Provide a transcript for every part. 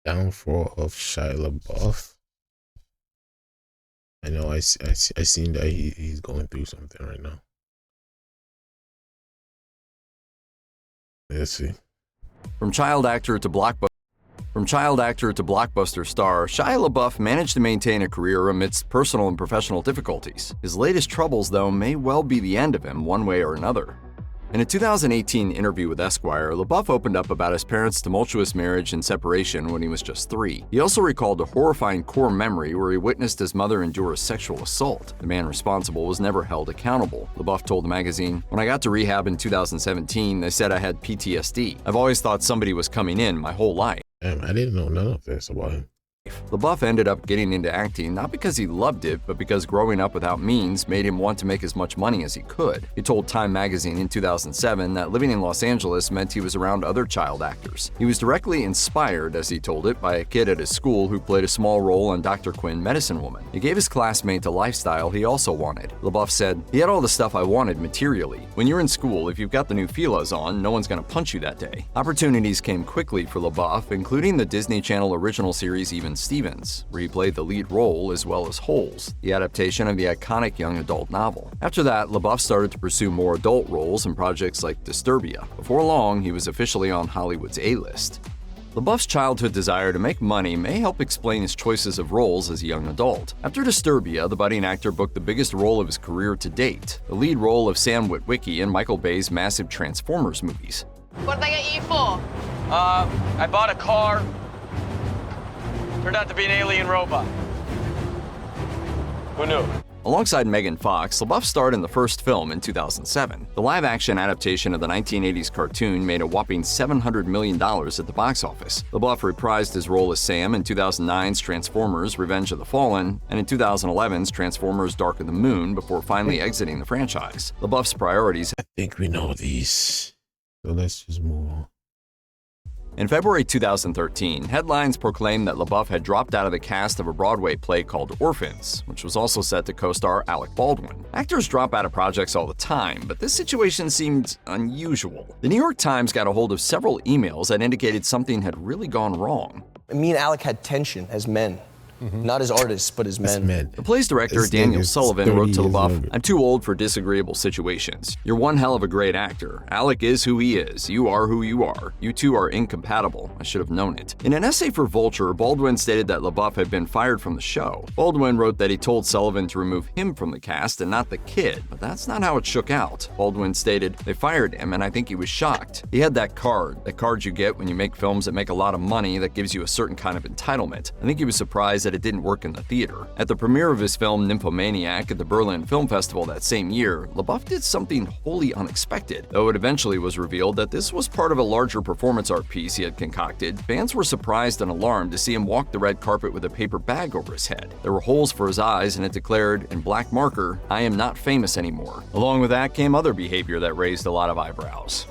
Downfall of Shia LaBeouf. I know I seen that he's going through something right now. Let's see. From child actor to blockbuster star, Shia LaBeouf managed to maintain a career amidst personal and professional difficulties. His latest troubles, though, may well be the end of him one way or another. In a 2018 interview with Esquire, LaBeouf opened up about his parents' tumultuous marriage and separation when he was just 3. He also recalled a horrifying core memory where he witnessed his mother endure a sexual assault. The man responsible was never held accountable. LaBeouf told the magazine, "When I got to rehab in 2017, they said I had PTSD. I've always thought somebody was coming in my whole life." Damn, I didn't know none of this about him. LaBeouf ended up getting into acting not because he loved it, but because growing up without means made him want to make as much money as he could. He told Time magazine in 2007 that living in Los Angeles meant he was around other child actors. He was directly inspired, as he told it, by a kid at his school who played a small role in Dr. Quinn, Medicine Woman. He gave his classmate a lifestyle he also wanted. LaBeouf said, "He had all the stuff I wanted materially. When you're in school, if you've got the new Fila's on, no one's gonna punch you that day." Opportunities came quickly for LaBeouf, including the Disney Channel original series Even Stevens, where he played the lead role, as well as Holes, the adaptation of the iconic young adult novel. After that, LaBeouf started to pursue more adult roles in projects like Disturbia. Before long, he was officially on Hollywood's A-list. LaBeouf's childhood desire to make money may help explain his choices of roles as a young adult. After Disturbia, the budding actor booked the biggest role of his career to date, the lead role of Sam Witwicky in Michael Bay's massive Transformers movies. What did I get you for? I bought a car. Turned out to be an alien robot. Who knew? Alongside Megan Fox, LaBeouf starred in the first film in 2007. The live-action adaptation of the 1980s cartoon made a whopping $700 million at the box office. LaBeouf reprised his role as Sam in 2009's Transformers: Revenge of the Fallen and in 2011's Transformers: Dark of the Moon before finally exiting the franchise. LaBeouf's priorities I think we know these. So let's just move on. In February 2013, headlines proclaimed that LaBeouf had dropped out of the cast of a Broadway play called Orphans, which was also set to co-star Alec Baldwin. Actors drop out of projects all the time, but this situation seemed unusual. The New York Times got a hold of several emails that indicated something had really gone wrong. Me and Alec had tension as men. Not as artists, but as men. The play's director, This Daniel nigga's Sullivan, 30 wrote to years LaBeouf, younger. "I'm too old for disagreeable situations. You're one hell of a great actor. Alec is who he is. You are who you are. You two are incompatible. I should have known it." In an essay for Vulture, Baldwin stated that LaBeouf had been fired from the show. Baldwin wrote that he told Sullivan to remove him from the cast and not the kid, but that's not how it shook out. Baldwin stated, "They fired him, and I think he was shocked. He had that card you get when you make films that make a lot of money that gives you a certain kind of entitlement. I think he was surprised that it didn't work in the theater." At the premiere of his film Nymphomaniac at the Berlin Film Festival that same year, LaBeouf did something wholly unexpected. Though it eventually was revealed that this was part of a larger performance art piece he had concocted, fans were surprised and alarmed to see him walk the red carpet with a paper bag over his head. There were holes for his eyes, and it declared, in black marker, "I am not famous anymore." Along with that came other behavior that raised a lot of eyebrows.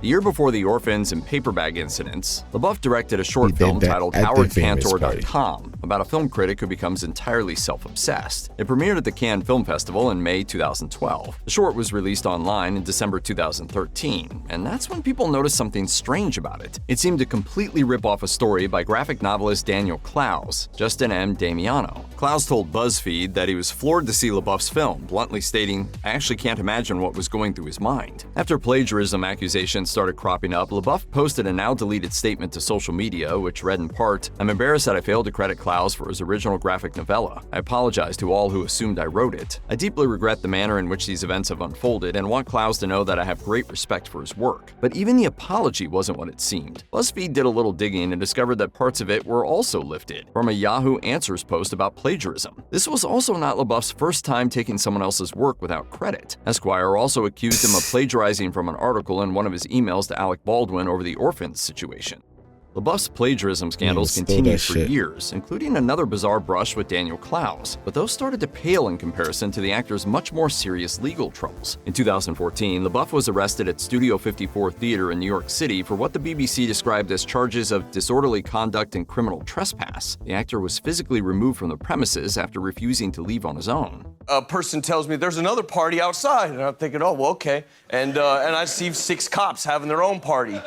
The year before the Orphans and paper bag incidents, LaBeouf directed a short He film did that titled at the famous HowardCantor.com about a film critic who becomes entirely self-obsessed. It premiered at the Cannes Film Festival in May 2012. The short was released online in December 2013, and that's when people noticed something strange about it. It seemed to completely rip off a story by graphic novelist Daniel Clowes, Justin M. Damiano. Clowes told BuzzFeed that he was floored to see LaBeouf's film, bluntly stating, "I actually can't imagine what was going through his mind." After plagiarism accusations started cropping up, LaBeouf posted a now-deleted statement to social media, which read in part, "I'm embarrassed that I failed to credit Clowes for his original graphic novella. I apologize to all who assumed I wrote it. I deeply regret the manner in which these events have unfolded and want Clowes to know that I have great respect for his work." But even the apology wasn't what it seemed. BuzzFeed did a little digging and discovered that parts of it were also lifted from a Yahoo Answers post about plagiarism. This was also not LaBeouf's first time taking someone else's work without credit. Esquire also accused him of plagiarizing from an article in one of his emails to Alec Baldwin over the Orphans situation. LaBeouf's plagiarism scandals stole continued that for shit. years, including another bizarre brush with Daniel Clowes, but those started to pale in comparison to the actor's much more serious legal troubles. In 2014, LaBeouf was arrested at Studio 54 Theater in New York City for what the BBC described as charges of disorderly conduct and criminal trespass. The actor was physically removed from the premises after refusing to leave on his own. A person tells me there's another party outside, and I'm thinking, oh, well, okay. And I see 6 cops having their own party.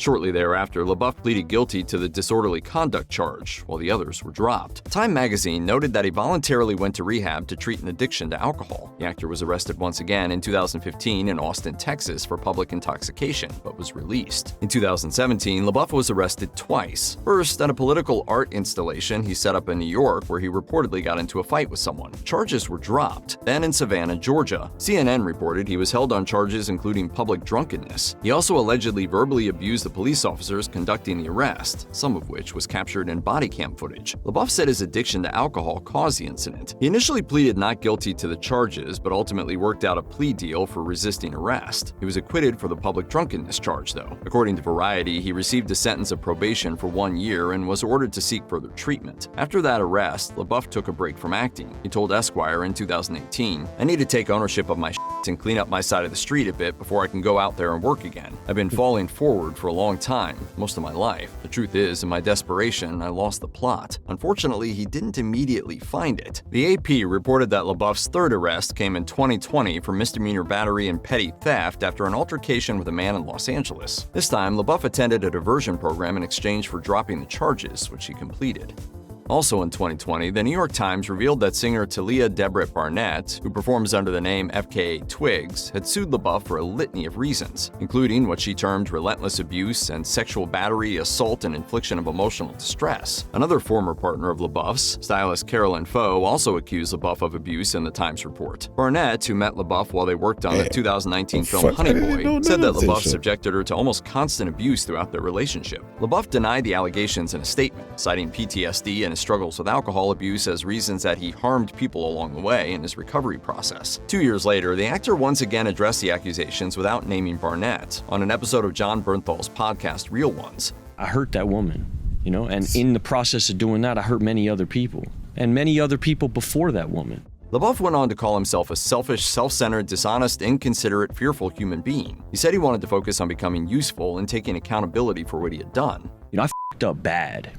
Shortly thereafter, LaBeouf pleaded guilty to the disorderly conduct charge, while the others were dropped. Time magazine noted that he voluntarily went to rehab to treat an addiction to alcohol. The actor was arrested once again in 2015 in Austin, Texas for public intoxication, but was released. In 2017, LaBeouf was arrested twice. First, at a political art installation he set up in New York where he reportedly got into a fight with someone. Charges were dropped. Then in Savannah, Georgia, CNN reported he was held on charges including public drunkenness. He also allegedly verbally abused the police officers conducting the arrest, some of which was captured in body cam footage. LaBeouf said his addiction to alcohol caused the incident. He initially pleaded not guilty to the charges, but ultimately worked out a plea deal for resisting arrest. He was acquitted for the public drunkenness charge, though. According to Variety, he received a sentence of probation for 1 year and was ordered to seek further treatment. After that arrest, LaBeouf took a break from acting. He told Esquire in 2018, "I need to take ownership of my shit and clean up my side of the street a bit before I can go out there and work again. I've been falling forward for a long time, most of my life. The truth is, in my desperation, I lost the plot." Unfortunately, he didn't immediately find it. The AP reported that LaBeouf's third arrest came in 2020 for misdemeanor battery and petty theft after an altercation with a man in Los Angeles. This time, LaBeouf attended a diversion program in exchange for dropping the charges, which he completed. Also in 2020, the New York Times revealed that singer Talia Debret Barnett, who performs under the name FKA Twigs, had sued LaBeouf for a litany of reasons, including what she termed relentless abuse and sexual battery, assault, and infliction of emotional distress. Another former partner of LaBeouf's, stylist Carolyn Foe, also accused LaBeouf of abuse in the Times report. Barnett, who met LaBeouf while they worked on the 2019 film Honey Boy, said that LaBeouf subjected her to almost constant abuse throughout their relationship. LaBeouf denied the allegations in a statement, citing PTSD and his struggles with alcohol abuse as reasons that he harmed people along the way in his recovery process. 2 years later, the actor once again addressed the accusations without naming Barnett on an episode of John Bernthal's podcast Real Ones. "I hurt that woman, and in the process of doing that, I hurt many other people, and many other people before that woman." LaBeouf went on to call himself a selfish, self-centered, dishonest, inconsiderate, fearful human being. He said he wanted to focus on becoming useful and taking accountability for what he had done. I f***ed up bad,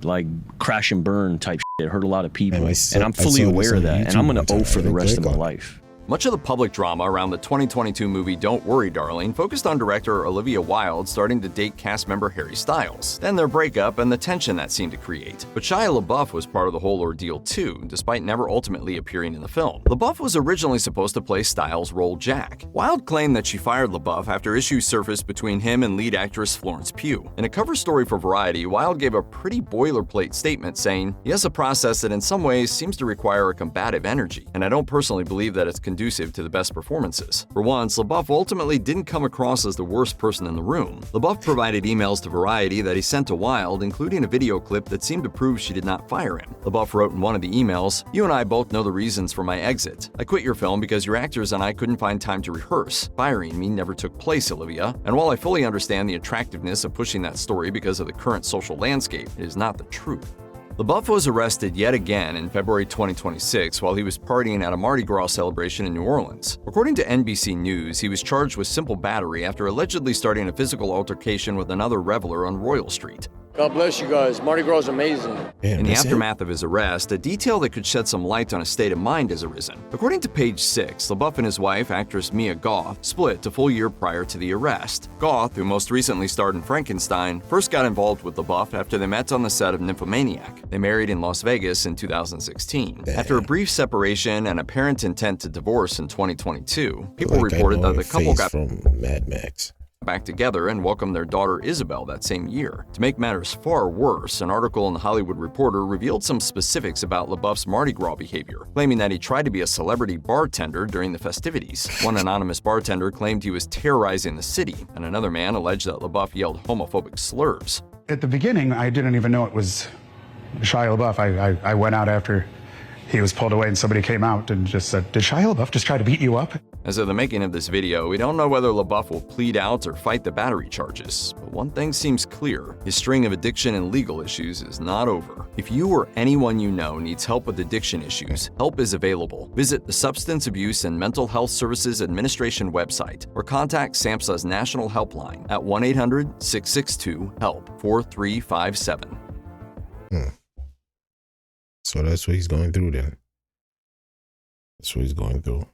like crash and burn type shit. It hurt a lot of people, and I'm fully aware of that, and I'm gonna owe for the rest of my life. Much of the public drama around the 2022 movie Don't Worry, Darling focused on director Olivia Wilde starting to date cast member Harry Styles, then their breakup and the tension that seemed to create. But Shia LaBeouf was part of the whole ordeal too, despite never ultimately appearing in the film. LaBeouf was originally supposed to play Styles' role Jack. Wilde claimed that she fired LaBeouf after issues surfaced between him and lead actress Florence Pugh. In a cover story for Variety, Wilde gave a pretty boilerplate statement saying, "He has a process that in some ways seems to require a combative energy, and I don't personally believe that it's conducive to the best performances." For once, LaBeouf ultimately didn't come across as the worst person in the room. LaBeouf provided emails to Variety that he sent to Wilde, including a video clip that seemed to prove she did not fire him. LaBeouf wrote in one of the emails, "You and I both know the reasons for my exit. I quit your film because your actors and I couldn't find time to rehearse. Firing me never took place, Olivia. And while I fully understand the attractiveness of pushing that story because of the current social landscape, it is not the truth." LaBeouf was arrested yet again in February 2026 while he was partying at a Mardi Gras celebration in New Orleans. According to NBC News, he was charged with simple battery after allegedly starting a physical altercation with another reveler on Royal Street. God bless you guys. Mardi Gras is amazing. In the aftermath of his arrest, a detail that could shed some light on his state of mind has arisen. According to Page 6, LaBeouf and his wife, actress Mia Goth, split a full year prior to the arrest. Goth, who most recently starred in Frankenstein, first got involved with LaBeouf after they met on the set of Nymphomaniac. They married in Las Vegas in 2016. After a brief separation and apparent intent to divorce in 2022, people reported that the couple got from Mad Max back together and welcomed their daughter Isabel that same year. To make matters far worse, an article in The Hollywood Reporter revealed some specifics about LaBeouf's Mardi Gras behavior, claiming that he tried to be a celebrity bartender during the festivities. One anonymous bartender claimed he was terrorizing the city, and another man alleged that LaBeouf yelled homophobic slurs. At the beginning, I didn't even know it was Shia LaBeouf. I went out after he was pulled away and somebody came out and just said, "Did Shia LaBeouf just try to beat you up?" As of the making of this video, we don't know whether LaBeouf will plead out or fight the battery charges, but one thing seems clear: his string of addiction and legal issues is not over. If you or anyone you know needs help with addiction issues, help is available. Visit the Substance Abuse and Mental Health Services Administration website or contact SAMHSA's National Helpline at 1-800-662-HELP-4357. So that's what he's going through then. That's what he's going through.